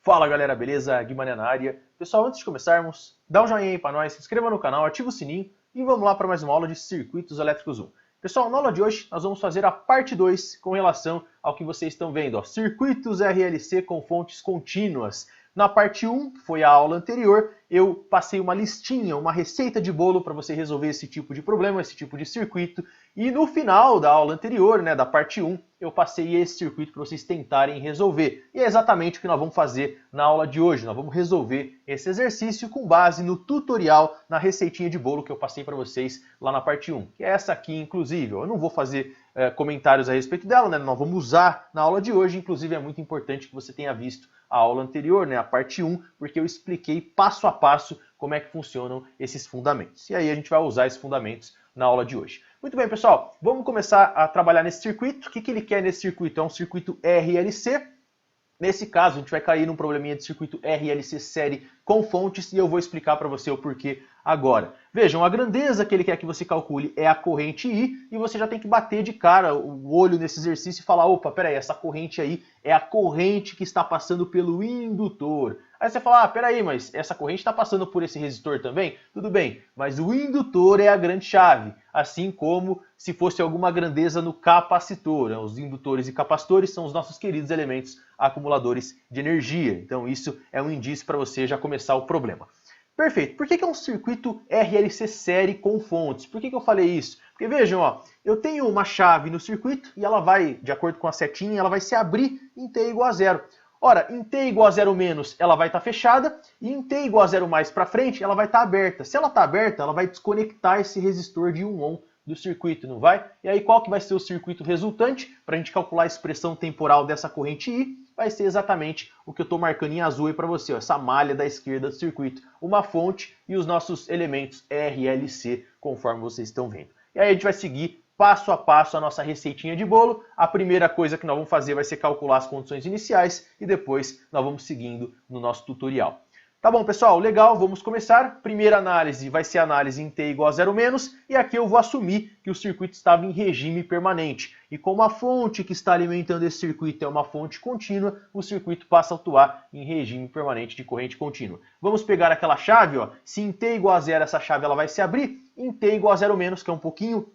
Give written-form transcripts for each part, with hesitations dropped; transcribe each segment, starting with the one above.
Fala galera, beleza? Guimarães na área. Pessoal, antes de começarmos, dá um joinha aí pra nós, se inscreva no canal, ativa o sininho e vamos lá para mais uma aula de Circuitos Elétricos 1. Pessoal, na aula de hoje nós vamos fazer a parte 2 com relação ao que vocês estão vendo, ó, Circuitos RLC com fontes contínuas. Na parte 1, que foi a aula anterior, eu passei uma listinha, uma receita de bolo para você resolver esse tipo de problema, esse tipo de circuito. E no final da aula anterior, da parte 1, eu passei esse circuito para vocês tentarem resolver. E é exatamente o que nós vamos fazer na aula de hoje. Nós vamos resolver esse exercício com base no tutorial, na receitinha de bolo que eu passei para vocês lá na parte 1. Que é essa aqui, inclusive. Eu não vou fazer comentários a respeito dela, nós vamos usar na aula de hoje. Inclusive é muito importante que você tenha visto a aula anterior, a parte 1, porque eu expliquei passo a passo como é que funcionam esses fundamentos. E aí a gente vai usar esses fundamentos na aula de hoje. Muito bem, pessoal, vamos começar a trabalhar nesse circuito. O que ele quer nesse circuito? É um circuito RLC. Nesse caso, a gente vai cair num probleminha de circuito RLC série com fontes e eu vou explicar para você o porquê agora. Vejam, a grandeza que ele quer que você calcule é a corrente I e você já tem que bater de cara o olho nesse exercício e falar, opa, peraí, essa corrente aí é a corrente que está passando pelo indutor. Aí você fala, peraí, mas essa corrente está passando por esse resistor também? Tudo bem, mas o indutor é a grande chave, assim como se fosse alguma grandeza no capacitor. Os indutores e capacitores são os nossos queridos elementos acumuladores de energia. Então isso é um indício para você já começar o problema. Perfeito. Por que é um circuito RLC série com fontes? Por que eu falei isso? Porque vejam, ó, eu tenho uma chave no circuito e ela vai, de acordo com a setinha, ela vai se abrir em T igual a 0. Ora, em T igual a 0 menos, ela vai estar fechada, e em T igual a 0 mais para frente, ela vai estar aberta. Se ela está aberta, ela vai desconectar esse resistor de 1 ohm do circuito, não vai? E aí qual que vai ser o circuito resultante? Para a gente calcular a expressão temporal dessa corrente I, vai ser exatamente o que eu estou marcando em azul aí para você, ó, essa malha da esquerda do circuito. Uma fonte e os nossos elementos RLC, conforme vocês estão vendo. E aí a gente vai seguir passo a passo a nossa receitinha de bolo. A primeira coisa que nós vamos fazer vai ser calcular as condições iniciais e depois nós vamos seguindo no nosso tutorial. Tá bom, pessoal? Legal, vamos começar. Primeira análise vai ser a análise em T igual a 0 menos, e aqui eu vou assumir que o circuito estava em regime permanente. E como a fonte que está alimentando esse circuito é uma fonte contínua, o circuito passa a atuar em regime permanente de corrente contínua. Vamos pegar aquela chave, ó. Se em T igual a 0 essa chave ela vai se abrir, em T igual a 0 menos, que é um pouquinho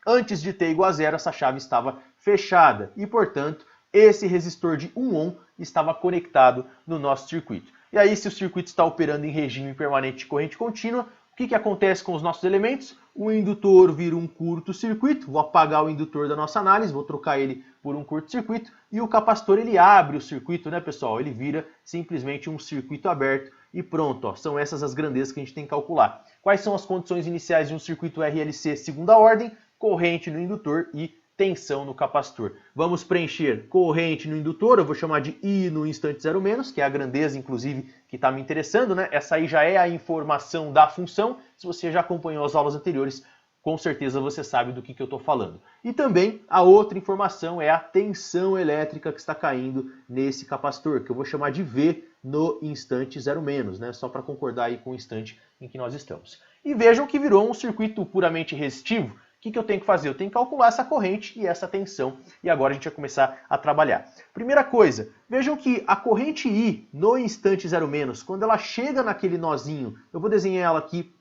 antes de T igual a 0, essa chave estava fechada. E, portanto, esse resistor de 1 ohm estava conectado no nosso circuito. E aí, se o circuito está operando em regime permanente de corrente contínua, o que acontece com os nossos elementos? O indutor vira um curto-circuito, vou apagar o indutor da nossa análise, vou trocar ele por um curto-circuito, e o capacitor ele abre o circuito, né, pessoal? Ele vira simplesmente um circuito aberto e pronto, ó, são essas as grandezas que a gente tem que calcular. Quais são as condições iniciais de um circuito RLC segunda ordem? Corrente no indutor e tensão no capacitor. Vamos preencher corrente no indutor, eu vou chamar de I no instante 0 menos, que é a grandeza, inclusive, que está me interessando, né? Essa aí já é a informação da função. Se você já acompanhou as aulas anteriores, com certeza você sabe do que eu estou falando. E também a outra informação é a tensão elétrica que está caindo nesse capacitor, que eu vou chamar de V no instante 0 menos, né? Só para concordar aí com o instante em que nós estamos. E vejam que virou um circuito puramente resistivo. O que eu tenho que fazer? Eu tenho que calcular essa corrente e essa tensão. E agora a gente vai começar a trabalhar. Primeira coisa, vejam que a corrente I no instante 0 menos, quando ela chega naquele nozinho, eu vou desenhar ela aqui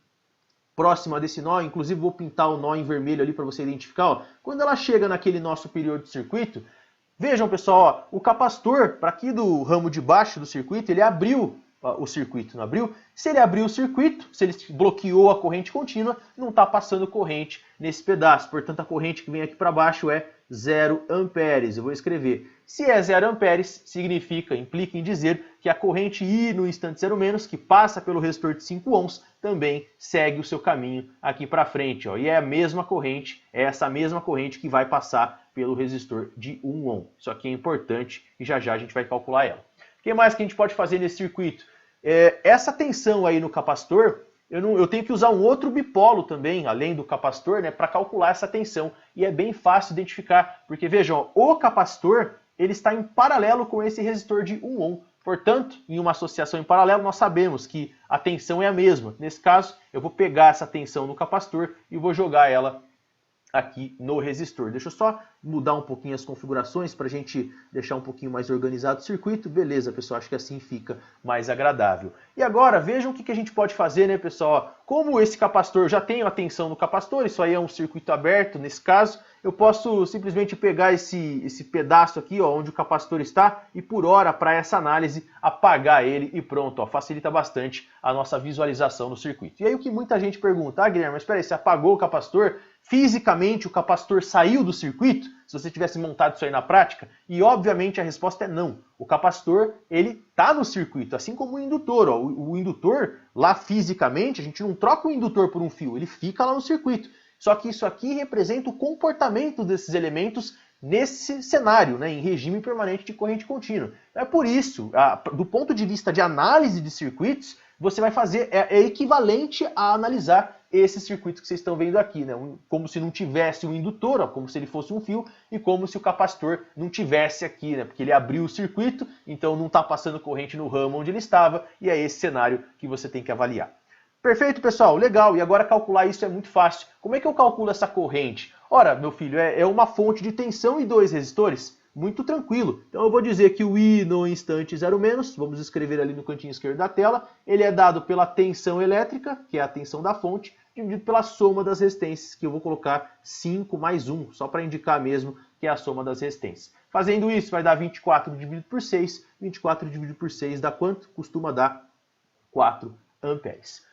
próxima desse nó, inclusive vou pintar o nó em vermelho ali para você identificar. Ó. Quando ela chega naquele nó superior do circuito, vejam pessoal, ó, o capacitor, para aqui do ramo de baixo do circuito, ele abriu o circuito, não abriu? Se ele abriu o circuito, se ele bloqueou a corrente contínua, não está passando corrente nesse pedaço. Portanto, a corrente que vem aqui para baixo é 0 amperes. Eu vou escrever. Se é 0 amperes, implica em dizer que a corrente I no instante 0 menos, que passa pelo resistor de 5 ohms, também segue o seu caminho aqui para frente. Ó. E é a mesma corrente, é essa mesma corrente que vai passar pelo resistor de 1 ohm. Isso aqui é importante e já já a gente vai calcular ela. O que mais que a gente pode fazer nesse circuito? Essa tensão aí no capacitor, eu tenho que usar um outro bipolo também, além do capacitor, né, para calcular essa tensão. E é bem fácil identificar, porque vejam, o capacitor ele está em paralelo com esse resistor de 1 ohm. Portanto, em uma associação em paralelo, nós sabemos que a tensão é a mesma. Nesse caso, eu vou pegar essa tensão no capacitor e vou jogar ela aqui no resistor. Deixa eu só mudar um pouquinho as configurações para a gente deixar um pouquinho mais organizado o circuito. Beleza, pessoal, acho que assim fica mais agradável. E agora, vejam o que a gente pode fazer, né, pessoal? Como esse capacitor, já tenho a tensão no capacitor, isso aí é um circuito aberto nesse caso, eu posso simplesmente pegar esse pedaço aqui, ó, onde o capacitor está, e por hora, para essa análise, apagar ele e pronto, ó, facilita bastante a nossa visualização no circuito. E aí o que muita gente pergunta, Guilherme, mas espera aí, você apagou o capacitor? Fisicamente o capacitor saiu do circuito? Se você tivesse montado isso aí na prática? E obviamente a resposta é não. O capacitor, ele está no circuito, assim como o indutor. Ó. O indutor, lá fisicamente, a gente não troca o indutor por um fio, ele fica lá no circuito. Só que isso aqui representa o comportamento desses elementos nesse cenário, né, em regime permanente de corrente contínua. É por isso, do ponto de vista de análise de circuitos, você vai fazer, é equivalente a analisar esses circuitos que vocês estão vendo aqui, né? Como se não tivesse um indutor, ó, como se ele fosse um fio, e como se o capacitor não tivesse aqui, né? Porque ele abriu o circuito, então não está passando corrente no ramo onde ele estava, e é esse cenário que você tem que avaliar. Perfeito, pessoal? Legal. E agora calcular isso é muito fácil. Como é que eu calculo essa corrente? Ora, meu filho, é uma fonte de tensão e 2 resistores. Muito tranquilo. Então eu vou dizer que o I no instante 0 menos, vamos escrever ali no cantinho esquerdo da tela, ele é dado pela tensão elétrica, que é a tensão da fonte, dividido pela soma das resistências, que eu vou colocar 5 mais 1, só para indicar mesmo que é a soma das resistências. Fazendo isso vai dar 24 dividido por 6, 24 dividido por 6 dá quanto? Costuma dar 4 amperes.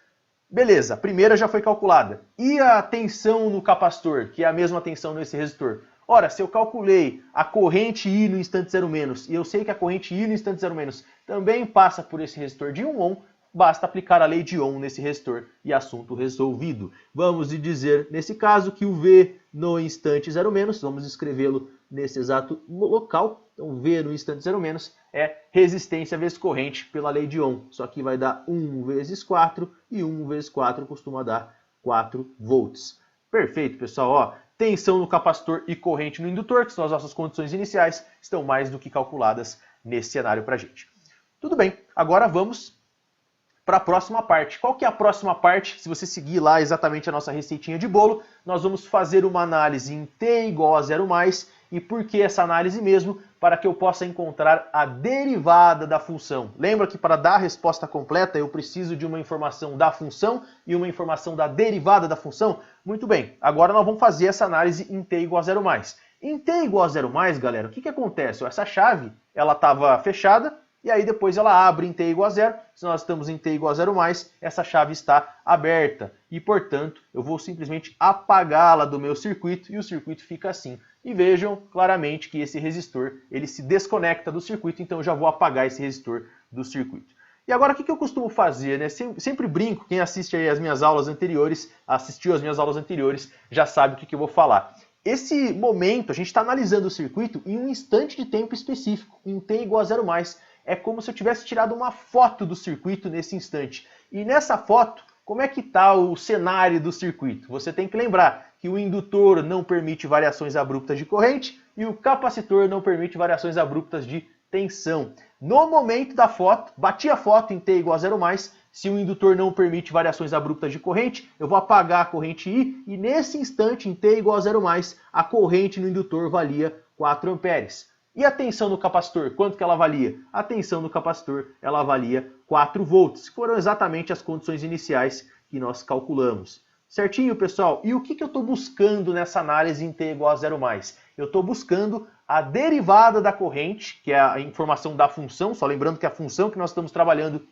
Beleza, a primeira já foi calculada. E a tensão no capacitor, que é a mesma tensão nesse resistor? Ora, se eu calculei a corrente I no instante 0 menos, e eu sei que a corrente I no instante 0 menos também passa por esse resistor de 1 ohm, basta aplicar a lei de Ohm nesse resistor e assunto resolvido. Vamos dizer, nesse caso, que o V no instante 0 menos, vamos escrevê-lo nesse exato local, então V no instante 0 menos é resistência vezes corrente pela lei de Ohm. Só que vai dar 1 vezes 4, e 1 vezes 4 costuma dar 4 volts. Perfeito, pessoal. Ó, tensão no capacitor e corrente no indutor, que são as nossas condições iniciais, estão mais do que calculadas nesse cenário para a gente. Tudo bem, agora vamos para a próxima parte. Qual que é a próxima parte? Se você seguir lá exatamente a nossa receitinha de bolo, nós vamos fazer uma análise em t igual a 0 mais. E por que essa análise mesmo? Para que eu possa encontrar a derivada da função. Lembra que para dar a resposta completa eu preciso de uma informação da função e uma informação da derivada da função? Muito bem, agora nós vamos fazer essa análise em t igual a 0 mais. Em t igual a 0 mais, galera, o que acontece? Essa chave ela estava fechada, e aí depois ela abre em t igual a 0. Se nós estamos em t igual a 0 mais, essa chave está aberta. E, portanto, eu vou simplesmente apagá-la do meu circuito e o circuito fica assim. E vejam claramente que esse resistor ele se desconecta do circuito, então eu já vou apagar esse resistor do circuito. E agora o que eu costumo fazer, né? Sempre brinco, quem assiste aí as minhas aulas anteriores, assistiu as minhas aulas anteriores, já sabe o que eu vou falar. Esse momento, a gente está analisando o circuito em um instante de tempo específico, em t igual a 0 mais. É como se eu tivesse tirado uma foto do circuito nesse instante. E nessa foto, como é que está o cenário do circuito? Você tem que lembrar que o indutor não permite variações abruptas de corrente e o capacitor não permite variações abruptas de tensão. No momento da foto, bati a foto em t igual a 0 mais, se o indutor não permite variações abruptas de corrente, eu vou apagar a corrente I e nesse instante, em t igual a 0 mais, a corrente no indutor valia 4 amperes. E a tensão no capacitor, quanto que ela valia? A tensão no capacitor, ela valia 4 volts, que foram exatamente as condições iniciais que nós calculamos. Certinho, pessoal? E o que eu estou buscando nessa análise em t igual a 0 mais? Eu estou buscando a derivada da corrente, que é a informação da função, só lembrando que a função que nós estamos trabalhando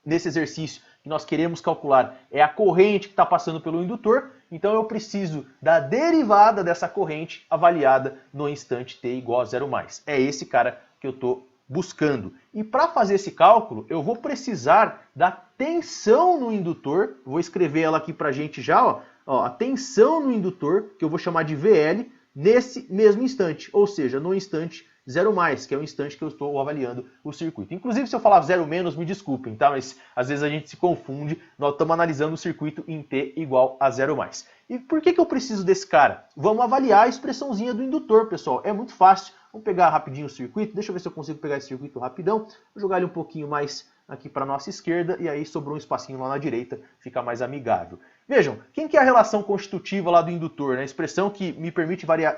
nesse exercício que nós queremos calcular é a corrente que está passando pelo indutor, então eu preciso da derivada dessa corrente avaliada no instante t igual a 0 mais. É esse cara que eu estou buscando. E para fazer esse cálculo, eu vou precisar da tensão no indutor, vou escrever ela aqui para a gente já, ó, a tensão no indutor, que eu vou chamar de VL, nesse mesmo instante, ou seja, no instante 0 mais, que é o instante que eu estou avaliando o circuito. Inclusive, se eu falar 0 menos, me desculpem, tá? Mas às vezes a gente se confunde, nós estamos analisando o circuito em t igual a 0 mais. E por que eu preciso desse cara? Vamos avaliar a expressãozinha do indutor, pessoal. É muito fácil. Vamos pegar rapidinho o circuito. Deixa eu ver se eu consigo pegar esse circuito rapidão. Vou jogar ele um pouquinho mais aqui para a nossa esquerda e aí sobrou um espacinho lá na direita, fica mais amigável. Vejam, quem que é a relação constitutiva lá do indutor, né? A expressão que me permite variar...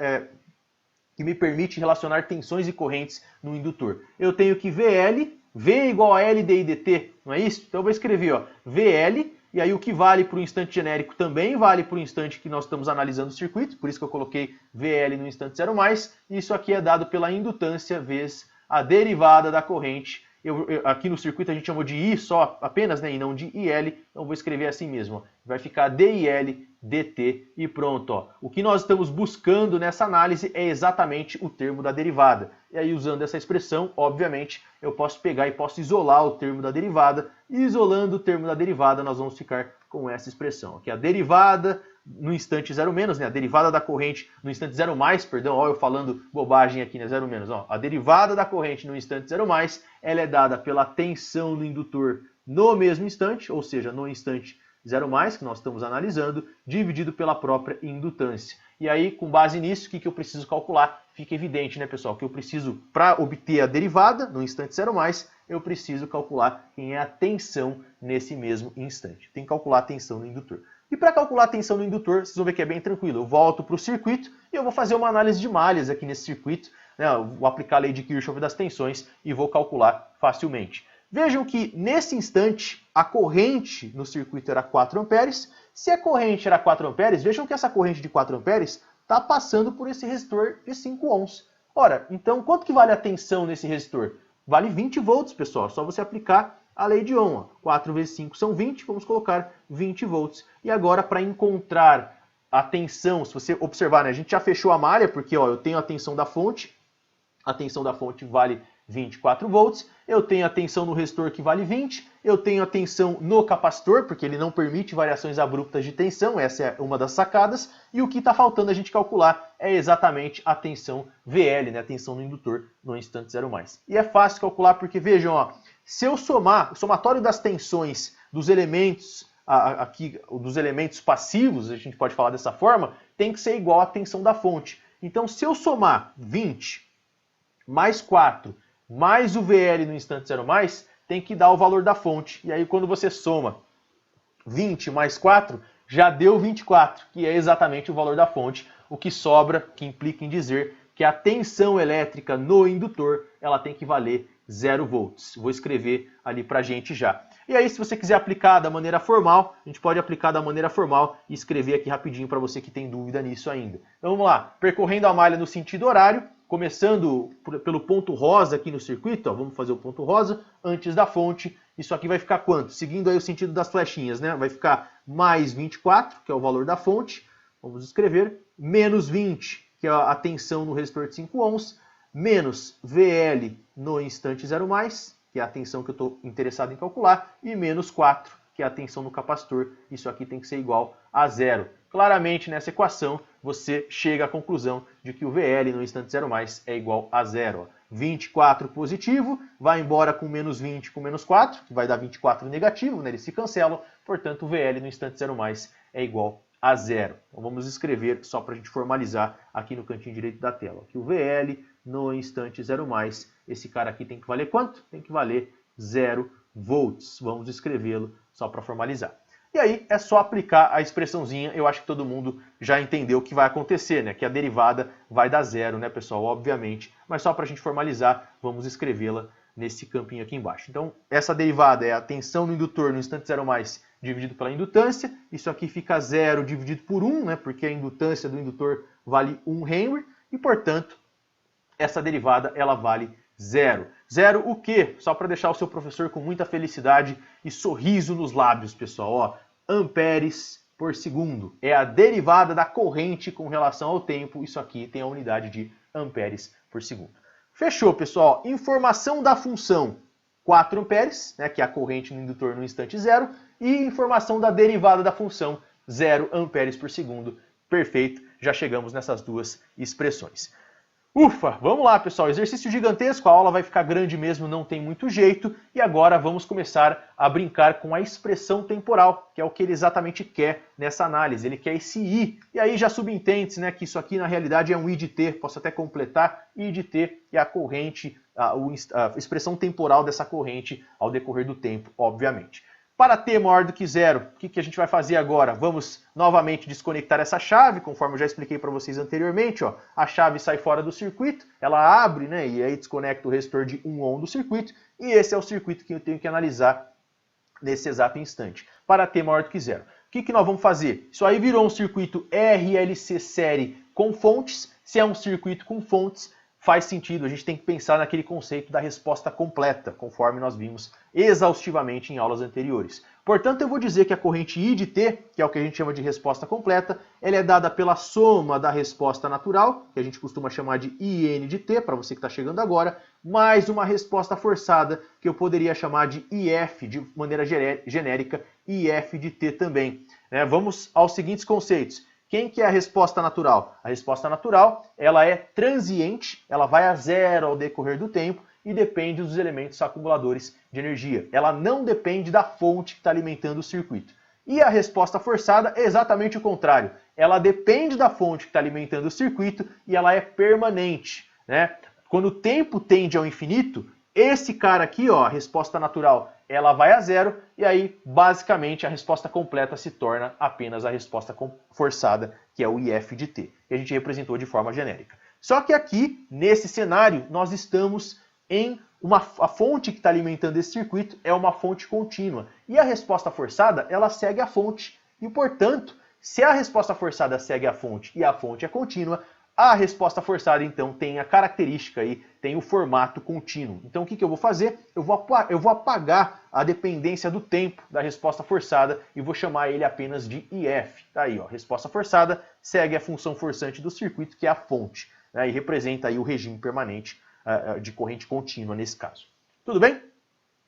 que me permite relacionar tensões e correntes no indutor. Eu tenho que VL, V é igual a LDI dt, não é isso? Então eu vou escrever ó, VL, e aí o que vale para o instante genérico também vale para o instante que nós estamos analisando o circuito, por isso que eu coloquei VL no instante 0+, e isso aqui é dado pela indutância vezes a derivada da corrente. Aqui no circuito a gente chamou de I só apenas, né, e não de IL, então eu vou escrever assim mesmo. Ó. Vai ficar DIL dt e pronto. Ó. O que nós estamos buscando nessa análise é exatamente o termo da derivada. E aí usando essa expressão, obviamente, eu posso pegar e posso isolar o termo da derivada. E isolando o termo da derivada, nós vamos ficar com essa expressão. Aqui a derivada no instante 0-, né? A derivada da corrente no instante 0+, perdão, ó, eu falando bobagem aqui, né? 0-, ó. A derivada da corrente no instante 0+, ela é dada pela tensão do indutor no mesmo instante, ou seja, no instante 0+, que nós estamos analisando, dividido pela própria indutância. E aí, com base nisso, o que eu preciso calcular? Fica evidente, né, pessoal, que eu preciso, para obter a derivada no instante 0+, eu preciso calcular quem é a tensão nesse mesmo instante. Tem que calcular a tensão no indutor. E para calcular a tensão no indutor, vocês vão ver que é bem tranquilo. Eu volto para o circuito e eu vou fazer uma análise de malhas aqui nesse circuito. Né? Eu vou aplicar a lei de Kirchhoff das tensões e vou calcular facilmente. Vejam que nesse instante a corrente no circuito era 4 amperes. Se a corrente era 4 amperes, vejam que essa corrente de 4 amperes está passando por esse resistor de 5 ohms. Ora, então quanto que vale a tensão nesse resistor? Vale 20 volts, pessoal. Só você aplicar a lei de Ohm. 4 vezes 5 são 20, vamos colocar 20 volts. E agora, para encontrar a tensão, se você observar, né, a gente já fechou a malha, porque ó, eu tenho a tensão da fonte vale 24 volts, eu tenho a tensão no resistor que vale 20, eu tenho a tensão no capacitor, porque ele não permite variações abruptas de tensão, essa é uma das sacadas, e o que está faltando a gente calcular é exatamente a tensão VL, né, a tensão no indutor no instante 0+. E é fácil calcular porque, vejam, ó, se eu somar o somatório das tensões dos elementos, aqui, dos elementos passivos, a gente pode falar dessa forma, tem que ser igual à tensão da fonte. Então, se eu somar 20 mais 4 mais o VL no instante 0+, tem que dar o valor da fonte. E aí, quando você soma 20 mais 4, já deu 24, que é exatamente o valor da fonte, o que sobra, que implica em dizer que a tensão elétrica no indutor ela tem que valer 0 volts. Vou escrever ali pra gente já. E aí, se você quiser aplicar da maneira formal, a gente pode aplicar da maneira formal e escrever aqui rapidinho para você que tem dúvida nisso ainda. Então vamos lá, percorrendo a malha no sentido horário, começando pelo ponto rosa aqui no circuito, ó, vamos fazer o ponto rosa antes da fonte. Isso aqui vai ficar quanto? Seguindo aí o sentido das flechinhas, né? Vai ficar mais 24, que é o valor da fonte. Vamos escrever menos 20, que é a tensão no resistor de 5 ohms, menos VL no instante 0+, que é a tensão que eu estou interessado em calcular, e menos 4, que é a tensão no capacitor. Isso aqui tem que ser igual a 0. Claramente, nessa equação, você chega à conclusão de que o VL no instante 0+ é igual a 0. 24 positivo, vai embora com menos 20 com menos 4, que vai dar 24 negativo, né? Eles se cancelam, portanto o VL no instante 0+ é igual a 0. Então vamos escrever, só para a gente formalizar aqui no cantinho direito da tela, que o VL no instante 0+, esse cara aqui tem que valer quanto? Tem que valer 0 volts. Vamos escrevê-lo só para formalizar. E aí é só aplicar a expressãozinha, eu acho que todo mundo já entendeu o que vai acontecer, né? Que a derivada vai dar 0, né, pessoal? Obviamente. Mas só para a gente formalizar, vamos escrevê-la nesse campinho aqui embaixo. Então, essa derivada é a tensão no indutor no instante 0+ dividido pela indutância. Isso aqui fica 0 dividido por 1, né? Porque a indutância do indutor vale 1 Henry. E, portanto, essa derivada ela vale 0. 0 o quê? Só para deixar o seu professor com muita felicidade e sorriso nos lábios, pessoal. Ó, amperes por segundo. É a derivada da corrente com relação ao tempo. Isso aqui tem a unidade de amperes por segundo. Fechou, pessoal. Informação da função 4 amperes, né, que é a corrente no indutor no instante 0. E informação da derivada da função 0 amperes por segundo. Perfeito. Já chegamos nessas duas expressões. Ufa, vamos lá, pessoal, exercício gigantesco, a aula vai ficar grande mesmo, não tem muito jeito. E agora vamos começar a brincar com a expressão temporal, que é o que ele exatamente quer nessa análise. Ele quer esse I, e aí já subentende-se, né, que isso aqui na realidade é um I de T, posso até completar, I de T é a corrente, a expressão temporal dessa corrente ao decorrer do tempo, obviamente. Para t maior do que zero, o que a gente vai fazer agora? Vamos novamente desconectar essa chave, conforme eu já expliquei para vocês anteriormente. Ó, a chave sai fora do circuito, ela abre, né, e aí desconecta o resistor de 1 ohm do circuito, e esse é o circuito que eu tenho que analisar nesse exato instante, para t maior do que zero. O que nós vamos fazer? Isso aí virou um circuito RLC série com fontes. Se é um circuito com fontes, faz sentido, a gente tem que pensar naquele conceito da resposta completa, conforme nós vimos exaustivamente em aulas anteriores. Portanto, eu vou dizer que a corrente I de T, que é o que a gente chama de resposta completa, ela é dada pela soma da resposta natural, que a gente costuma chamar de IN de T, para você que está chegando agora, mais uma resposta forçada, que eu poderia chamar de IF, de maneira genérica, IF de T também. Vamos aos seguintes conceitos. Quem que é a resposta natural? A resposta natural, ela é transiente, ela vai a zero ao decorrer do tempo e depende dos elementos acumuladores de energia. Ela não depende da fonte que está alimentando o circuito. E a resposta forçada é exatamente o contrário. Ela depende da fonte que está alimentando o circuito e ela é permanente, né? Quando o tempo tende ao infinito, esse cara aqui, ó, a resposta natural, ela vai a zero e aí, basicamente, a resposta completa se torna apenas a resposta forçada, que é o IF de T, que a gente representou de forma genérica. Só que aqui, nesse cenário, nós estamos em a fonte que está alimentando esse circuito é uma fonte contínua. E a resposta forçada, ela segue a fonte. E, portanto, se a resposta forçada segue a fonte e a fonte é contínua, a resposta forçada, então, tem a característica aí, tem o formato contínuo. Então, o que eu vou fazer? Eu vou apagar a dependência do tempo da resposta forçada e vou chamar ele apenas de IF. Tá aí, ó, resposta forçada segue a função forçante do circuito, que é a fonte, né, e representa aí o regime permanente de corrente contínua nesse caso. Tudo bem?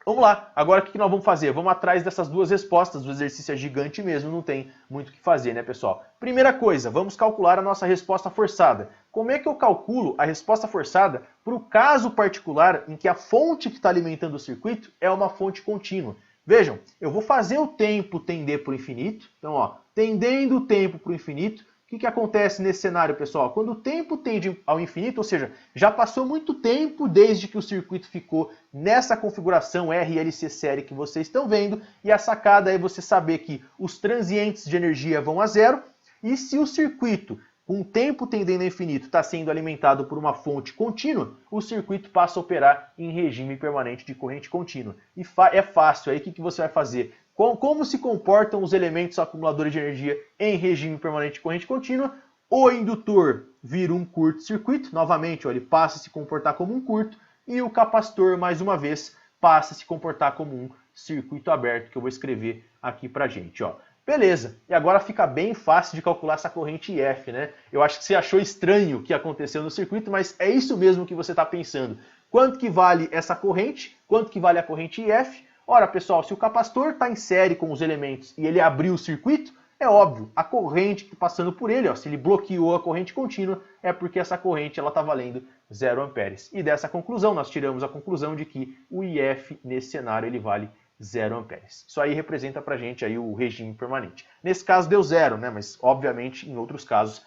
Vamos lá, agora o que nós vamos fazer? Vamos atrás dessas duas respostas, o exercício é gigante mesmo, não tem muito o que fazer, né, pessoal? Primeira coisa, vamos calcular a nossa resposta forçada. Como é que eu calculo a resposta forçada para o caso particular em que a fonte que está alimentando o circuito é uma fonte contínua? Vejam, eu vou fazer o tempo tender para o infinito, então, ó, tendendo o tempo para o infinito. O que acontece nesse cenário, pessoal? Quando o tempo tende ao infinito, ou seja, já passou muito tempo desde que o circuito ficou nessa configuração RLC série que vocês estão vendo, e a sacada é você saber que os transientes de energia vão a zero, e se o circuito, com o tempo tendendo ao infinito, está sendo alimentado por uma fonte contínua, o circuito passa a operar em regime permanente de corrente contínua. E é fácil, aí o que você vai fazer? Como se comportam os elementos acumuladores de energia em regime permanente de corrente contínua? O indutor vira um curto-circuito, novamente, ó, ele passa a se comportar como um curto, e o capacitor, mais uma vez, passa a se comportar como um circuito aberto, que eu vou escrever aqui pra gente. Ó. Beleza, e agora fica bem fácil de calcular essa corrente IF, né? Eu acho que você achou estranho o que aconteceu no circuito, mas é isso mesmo que você está pensando. Quanto que vale essa corrente? Quanto que vale a corrente IF? Ora, pessoal, se o capacitor está em série com os elementos e ele abriu o circuito, é óbvio, a corrente que está passando por ele, ó, se ele bloqueou a corrente contínua, é porque essa corrente está valendo 0 amperes. E dessa conclusão, nós tiramos a conclusão de que o IF, nesse cenário, ele vale 0 amperes. Isso aí representa para a gente aí o regime permanente. Nesse caso deu 0, né? Mas, obviamente, em outros casos,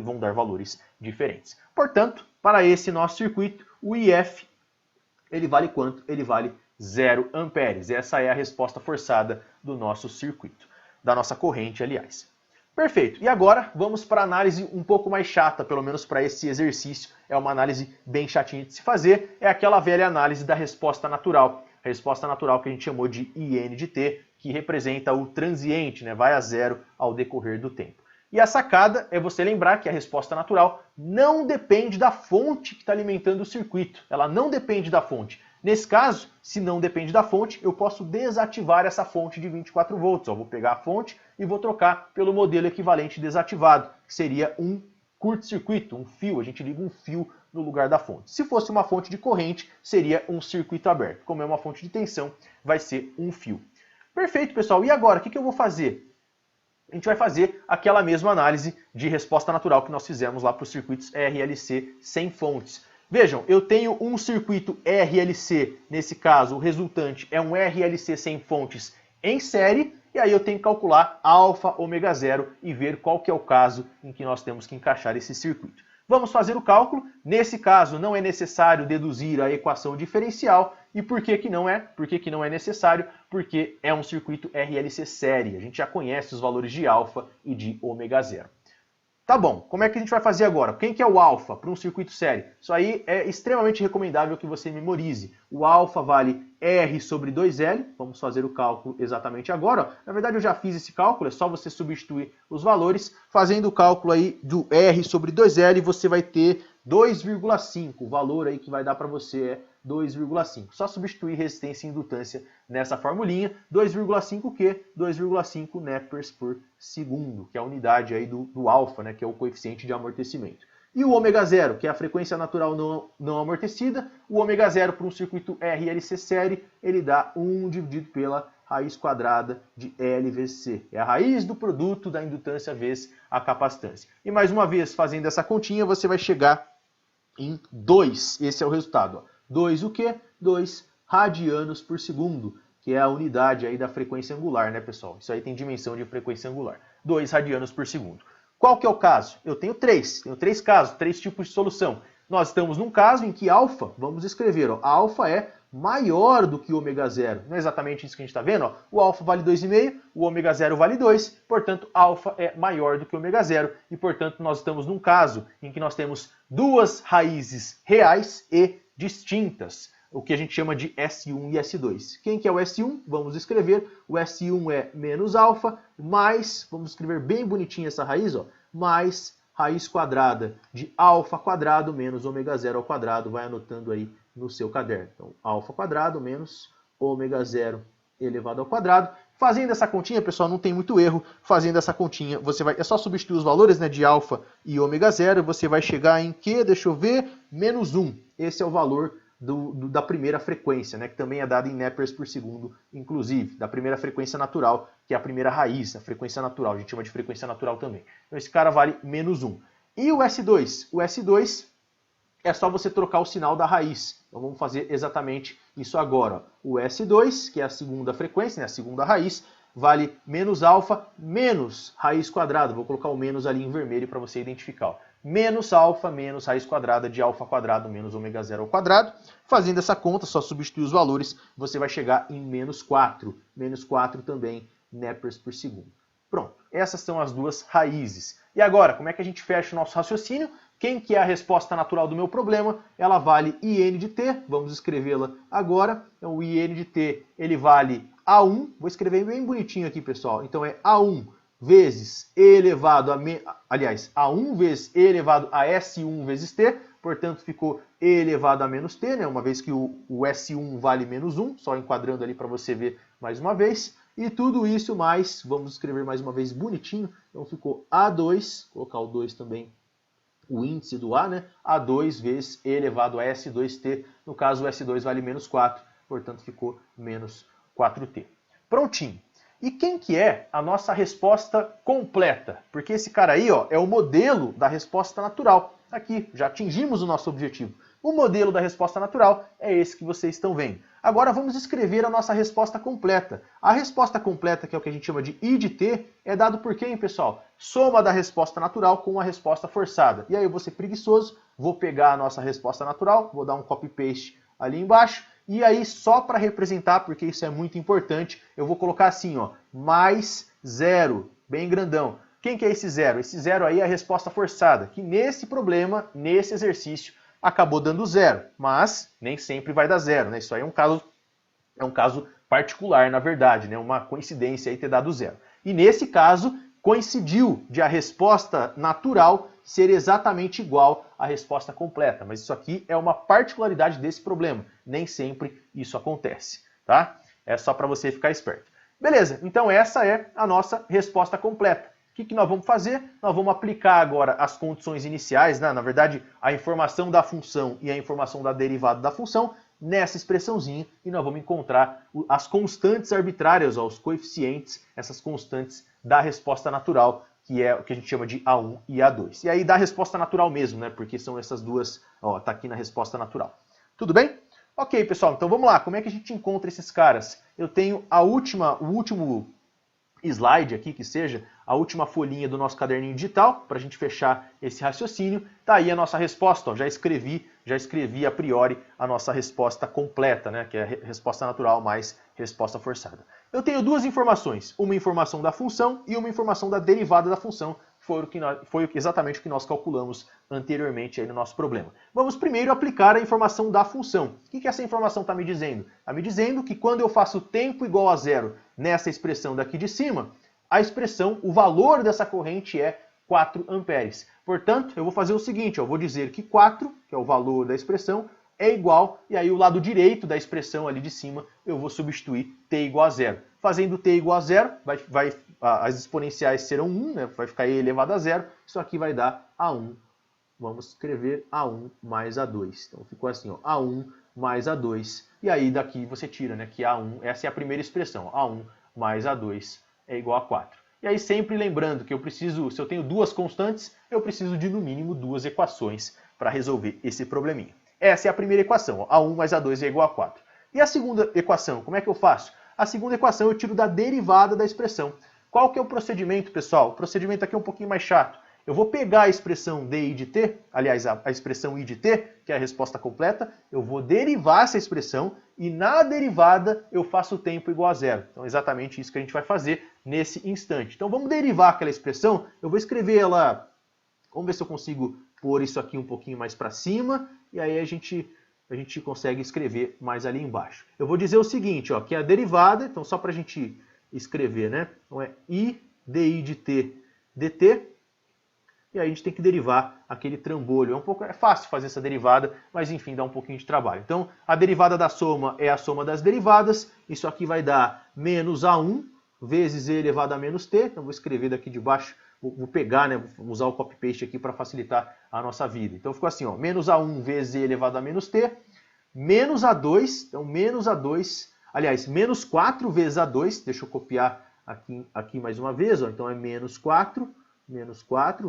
vão dar valores diferentes. Portanto, para esse nosso circuito, o IF, ele vale quanto? Ele vale 0 amperes. Essa é a resposta forçada do nosso circuito, da nossa corrente, aliás. Perfeito. E agora vamos para a análise um pouco mais chata, pelo menos para esse exercício. É uma análise bem chatinha de se fazer. É aquela velha análise da resposta natural. A resposta natural que a gente chamou de IN de T, que representa o transiente, né? Vai a zero ao decorrer do tempo. E a sacada é você lembrar que a resposta natural não depende da fonte que está alimentando o circuito. Ela não depende da fonte. Nesse caso, se não depende da fonte, eu posso desativar essa fonte de 24 volts. Eu vou pegar a fonte e vou trocar pelo modelo equivalente desativado, que seria um curto-circuito, um fio. A gente liga um fio no lugar da fonte. Se fosse uma fonte de corrente, seria um circuito aberto. Como é uma fonte de tensão, vai ser um fio. Perfeito, pessoal. E agora, o que eu vou fazer? A gente vai fazer aquela mesma análise de resposta natural que nós fizemos lá para os circuitos RLC sem fontes. Vejam, eu tenho um circuito RLC, nesse caso o resultante é um RLC sem fontes em série, e aí eu tenho que calcular alfa ômega zero e ver qual que é o caso em que nós temos que encaixar esse circuito. Vamos fazer o cálculo. Nesse caso, não é necessário deduzir a equação diferencial. E por que que não é? Por que que não é necessário? Porque é um circuito RLC série. A gente já conhece os valores de alfa e de ômega zero. Tá bom, como é que a gente vai fazer agora? Quem que é o alfa para um circuito série? Isso aí é extremamente recomendável que você memorize. O alfa vale R sobre 2L, vamos fazer o cálculo exatamente agora. Na verdade eu já fiz esse cálculo, é só você substituir os valores. Fazendo o cálculo aí do R sobre 2L, você vai ter 2,5. O valor aí que vai dar para você é 2,5. Só substituir resistência e indutância nessa formulinha. 2,5 o quê? 2,5 Nepers por segundo, que é a unidade aí do alfa, né, que é o coeficiente de amortecimento. E o ômega zero, que é a frequência natural não amortecida, o ômega zero para um circuito RLC série, ele dá 1 dividido pela raiz quadrada de L vezes C. É a raiz do produto da indutância vezes a capacitância. E mais uma vez, fazendo essa continha, você vai chegar em 2. Esse é o resultado. 2 o quê? 2 radianos por segundo, que é a unidade aí da frequência angular, né, pessoal? Isso aí tem dimensão de frequência angular. 2 radianos por segundo. Qual que é o caso? Eu tenho três casos, 3 tipos de solução. Nós estamos num caso em que alfa, vamos escrever, ó, alfa é maior do que ômega zero. Não é exatamente isso que a gente está vendo? Ó. O alfa vale 2,5, o ômega zero vale 2, portanto, alfa é maior do que ômega zero, e, portanto, nós estamos num caso em que nós temos duas raízes reais e distintas, o que a gente chama de S1 e S2. Quem que é o S1? Vamos escrever, o S1 é menos alfa, mais, vamos escrever bem bonitinho essa raiz, ó, mais raiz quadrada de alfa quadrado menos ômega zero ao quadrado, vai anotando aí no seu caderno. Então, alfa quadrado menos ômega zero elevado ao quadrado. Fazendo essa continha, pessoal, não tem muito erro. Fazendo essa continha, você vai, é só substituir os valores, né, de alfa e ômega zero, você vai chegar em que? Deixa eu ver, menos 1. Esse é o valor da primeira frequência, né, que também é dada em Nepers por segundo, inclusive, da primeira frequência natural, que é a primeira raiz, a frequência natural, a gente chama de frequência natural também. Então esse cara vale menos 1. E o S2? O S2 é só você trocar o sinal da raiz. Então vamos fazer exatamente isso agora. O S2, que é a segunda frequência, né, a segunda raiz, vale menos alfa menos raiz quadrada. Vou colocar o menos ali em vermelho para você identificar. Ó. Menos alfa menos raiz quadrada de alfa quadrado menos ômega zero ao quadrado. Fazendo essa conta, só substituir os valores, você vai chegar em menos 4. Menos 4 também Nepers por segundo. Pronto, essas são as duas raízes. E agora, como é que a gente fecha o nosso raciocínio? Quem que é a resposta natural do meu problema? Ela vale IN de T, vamos escrevê-la agora. Então o IN de T, ele vale A1, vou escrever bem bonitinho aqui, pessoal. Então é A1 vezes E elevado a... A1 vezes E elevado a S1 vezes T, portanto ficou E elevado a menos T, né? Uma vez que o S1 vale menos 1, só enquadrando ali para você ver mais uma vez. E tudo isso mais, vamos escrever mais uma vez bonitinho, então ficou A2, colocar o 2 também, o índice do A, né? A2 vezes E elevado a S2T, no caso o S2 vale menos 4, portanto ficou menos 4T. Prontinho. E quem que é a nossa resposta completa? Porque esse cara aí, ó, é o modelo da resposta natural. Aqui, já atingimos o nosso objetivo. O modelo da resposta natural é esse que vocês estão vendo. Agora vamos escrever a nossa resposta completa. A resposta completa, que é o que a gente chama de I de T, é dado por quem, pessoal? Soma da resposta natural com a resposta forçada. E aí eu vou ser preguiçoso, vou pegar a nossa resposta natural, vou dar um copy-paste ali embaixo, e aí só para representar, porque isso é muito importante, eu vou colocar assim, ó, mais 0, bem grandão. Quem que é esse 0? Esse 0 aí é a resposta forçada, que nesse problema, nesse exercício, acabou dando 0, mas nem sempre vai dar 0, né? Isso aí é um caso particular, na verdade, né? Uma coincidência aí ter dado 0. E nesse caso, coincidiu de a resposta natural ser exatamente igual à resposta completa. Mas isso aqui é uma particularidade desse problema. Nem sempre isso acontece, tá? É só para você ficar esperto. Beleza, então essa é a nossa resposta completa. O que nós vamos fazer? Nós vamos aplicar agora as condições iniciais, né? Na verdade, a informação da função e a informação da derivada da função nessa expressãozinha, e nós vamos encontrar as constantes arbitrárias, ó, os coeficientes, essas constantes da resposta natural, que é o que a gente chama de A1 e A2. E aí dá resposta natural mesmo, né? Porque são essas duas, ó, tá aqui na resposta natural. Tudo bem? Ok, pessoal, então vamos lá. Como é que a gente encontra esses caras? Eu tenho o último slide aqui, que seja a última folhinha do nosso caderninho digital, para a gente fechar esse raciocínio. Tá aí a nossa resposta, ó, já escrevi a priori a nossa resposta completa, né, que é a resposta natural mais resposta forçada. Eu tenho duas informações, uma informação da função e uma informação da derivada da função, foi exatamente o que nós calculamos anteriormente aí no nosso problema. Vamos primeiro aplicar a informação da função. O que essa informação está me dizendo? Está me dizendo que quando eu faço tempo igual a zero nessa expressão daqui de cima, a expressão, o valor dessa corrente é 4 amperes. Portanto, eu vou fazer o seguinte, eu vou dizer que 4, que é o valor da expressão, é igual, e aí o lado direito da expressão ali de cima, eu vou substituir t igual a zero. Fazendo t igual a zero, as exponenciais serão 1, né? Vai ficar e elevado a zero, isso aqui vai dar A1. Vamos escrever A1 mais A2. Então ficou assim, ó, A1 mais A2. E aí daqui você tira, né, que A1, essa é a primeira expressão, A1 mais A2 é igual a 4. E aí sempre lembrando que eu preciso, se eu tenho duas constantes, eu preciso de no mínimo duas equações para resolver esse probleminha. Essa é a primeira equação, ó, A1 mais A2 é igual a 4. E a segunda equação, como é que eu faço? A segunda equação eu tiro da derivada da expressão. Qual que é o procedimento, pessoal? O procedimento aqui é um pouquinho mais chato. Eu vou pegar a expressão di de t, aliás, a expressão i de t, que é a resposta completa, eu vou derivar essa expressão e na derivada eu faço o tempo igual a zero. Então é exatamente isso que a gente vai fazer nesse instante. Então vamos derivar aquela expressão, eu vou escrever ela, vamos ver se eu consigo pôr isso aqui um pouquinho mais para cima, e aí a gente consegue escrever mais ali embaixo. Eu vou dizer o seguinte, ó, que é a derivada, então só para a gente escrever, né? Então é i di de t dt, e aí a gente tem que derivar aquele trambolho. É fácil fazer essa derivada, mas enfim, dá um pouquinho de trabalho. Então, a derivada da soma é a soma das derivadas. Isso aqui vai dar menos A1 vezes e elevado a menos t. Então, vou escrever daqui de baixo, vou pegar, né, vou usar o copy-paste aqui para facilitar a nossa vida. Então, ficou assim, ó, menos A1 vezes e elevado a menos t, menos A2, então menos A2, aliás, menos 4 vezes A2, deixa eu copiar aqui mais uma vez, ó, então é menos 4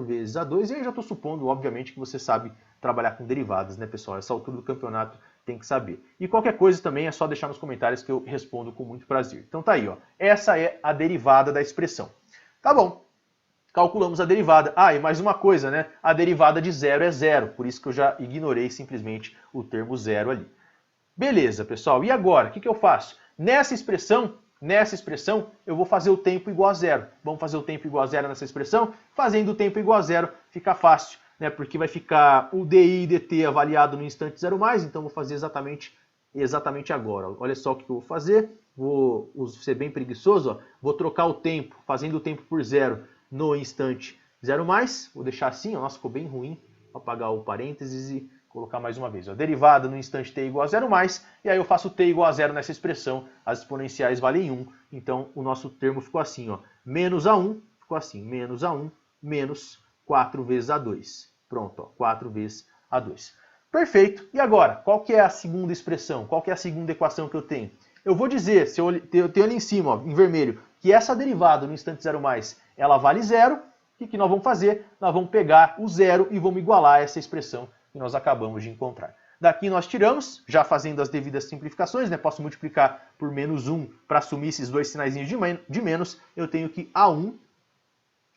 vezes A2, e aí já estou supondo, obviamente, que você sabe trabalhar com derivadas, né, pessoal? Essa altura do campeonato tem que saber. E qualquer coisa também é só deixar nos comentários que eu respondo com muito prazer. Então tá aí, ó. Essa é a derivada da expressão. Tá bom. Calculamos a derivada. Ah, e mais uma coisa, né? A derivada de zero é zero, por isso que eu já ignorei simplesmente o termo zero ali. Beleza, pessoal. E agora, o que eu faço? Nessa expressão, eu vou fazer o tempo igual a zero. Vamos fazer o tempo igual a zero nessa expressão? Fazendo o tempo igual a zero fica fácil, né? Porque vai ficar o di e dt avaliado no instante zero mais, então vou fazer exatamente agora. Olha só o que eu vou fazer. Vou ser bem preguiçoso, ó. Vou trocar o tempo, fazendo o tempo por zero no instante zero mais. Vou deixar assim, ó. Nossa, ficou bem ruim. Vou apagar o parênteses e colocar mais uma vez. Ó. Derivada no instante t igual a zero mais, e aí eu faço t igual a zero nessa expressão, as exponenciais valem 1, então o nosso termo ficou assim, ó, menos A1, ficou assim, menos A1, menos 4 vezes A2. Pronto, ó, 4 vezes A2. Perfeito. E agora, qual que é a segunda expressão? Qual que é a segunda equação que eu tenho? Eu vou dizer, se eu tenho ali em cima, ó, em vermelho, que essa derivada no instante zero mais, ela vale zero. O que nós vamos fazer? Nós vamos pegar o zero e vamos igualar essa expressão que nós acabamos de encontrar. Daqui nós tiramos, já fazendo as devidas simplificações, né? Posso multiplicar por menos 1 para assumir esses dois sinaizinhos de menos. Eu tenho que A1,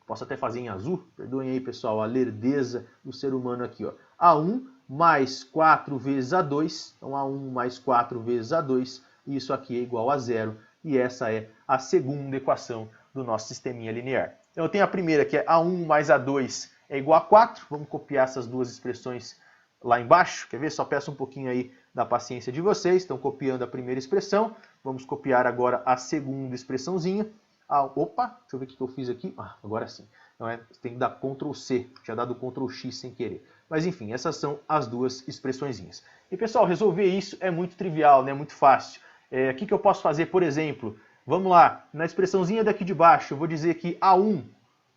posso até fazer em azul, perdoem aí, pessoal, a lerdeza do ser humano aqui, ó. A1 mais 4 vezes A2, então A1 mais 4 vezes A2, isso aqui é igual a zero, e essa é a segunda equação do nosso sisteminha linear. Então eu tenho a primeira, que é A1 mais A2 é igual a 4, vamos copiar essas duas expressões lá embaixo, quer ver? Só peço um pouquinho aí da paciência de vocês, estão copiando a primeira expressão, vamos copiar agora a segunda expressãozinha. Opa, deixa eu ver o que eu fiz aqui, agora sim, então tem que dar Ctrl C, tinha dado Ctrl X sem querer. Mas enfim, essas são as duas expressõezinhas. E pessoal, resolver isso é muito trivial, né? Muito fácil. O que eu posso fazer, por exemplo? Vamos lá, na expressãozinha daqui de baixo, eu vou dizer que A1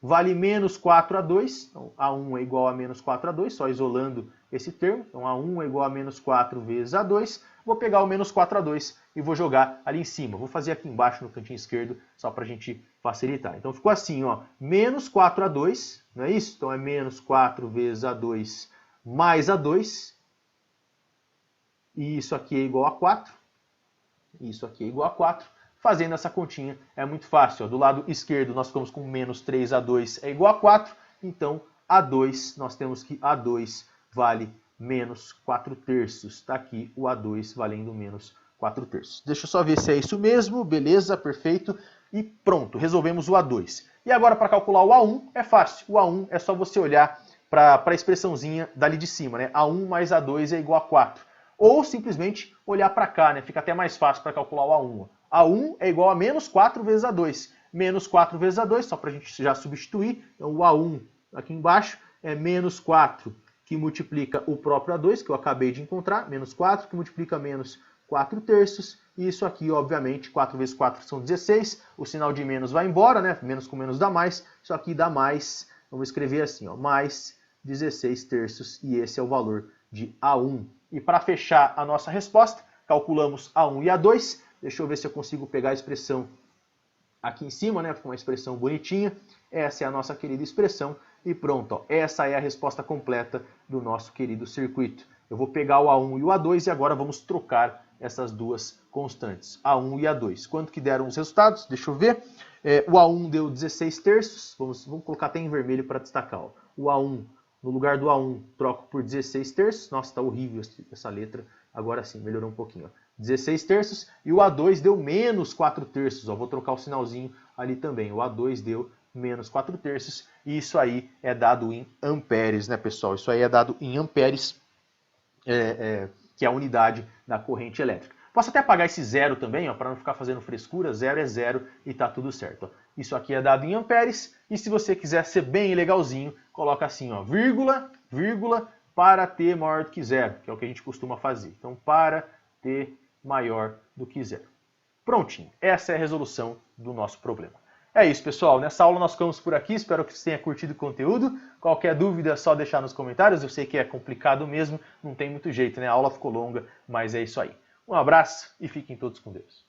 vale menos 4A2, então A1 é igual a menos 4A2, só isolando esse termo, então A1 é igual a menos 4 vezes A2, vou pegar o menos 4A2 e vou jogar ali em cima, vou fazer aqui embaixo no cantinho esquerdo, só para a gente facilitar. Então ficou assim, ó, menos 4A2, não é isso? Então é menos 4 vezes A2 mais A2, e isso aqui é igual a 4, isso aqui é igual a 4, fazendo essa continha é muito fácil. Ó. Do lado esquerdo nós ficamos com menos 3A2 é igual a 4, então A2, nós temos que A2 vale menos 4/3. Está aqui o A2 valendo menos 4/3. Deixa eu só ver se é isso mesmo, beleza, perfeito. E pronto, resolvemos o A2. E agora para calcular o A1 é fácil. O A1 é só você olhar para a expressãozinha dali de cima, né? A1 mais A2 é igual a 4. Ou simplesmente olhar para cá, né? Fica até mais fácil para calcular o A1. A1 é igual a menos 4 vezes A2. Menos 4 vezes A2, só para a gente já substituir. Então o A1 aqui embaixo é menos 4, que multiplica o próprio A2, que eu acabei de encontrar. Menos 4, que multiplica menos 4/3. E isso aqui, obviamente, 4 vezes 4 são 16. O sinal de menos vai embora, né? Menos com menos dá mais. Isso aqui dá mais, vamos escrever assim, ó, mais 16/3. E esse é o valor de A1. E para fechar a nossa resposta, calculamos A1 e A2. Deixa eu ver se eu consigo pegar a expressão aqui em cima, né? Ficou uma expressão bonitinha. Essa é a nossa querida expressão. E pronto, ó, essa é a resposta completa do nosso querido circuito. Eu vou pegar o A1 e o A2 e agora vamos trocar essas duas constantes, A1 e A2. Quanto que deram os resultados? Deixa eu ver. O A1 deu 16/3. Vamos colocar até em vermelho para destacar. Ó. O A1, no lugar do A1, troco por 16/3. Nossa, está horrível essa letra. Agora sim, melhorou um pouquinho. Ó. 16/3. E o A2 deu menos 4/3. Ó. Vou trocar o sinalzinho ali também. O A2 deu menos 4/3. E isso aí é dado em amperes, né, pessoal? Isso aí é dado em amperes, que é a unidade da corrente elétrica. Posso até apagar esse zero também, para não ficar fazendo frescura. Zero é zero e tá tudo certo. Ó. Isso aqui é dado em amperes. E se você quiser ser bem legalzinho, coloca assim, ó, vírgula, vírgula, para T maior do que zero, que é o que a gente costuma fazer. Então, para T maior do que zero. Prontinho. Essa é a resolução do nosso problema. É isso, pessoal. Nessa aula nós ficamos por aqui. Espero que você tenha curtido o conteúdo. Qualquer dúvida é só deixar nos comentários. Eu sei que é complicado mesmo, não tem muito jeito, né? A aula ficou longa, mas é isso aí. Um abraço e fiquem todos com Deus.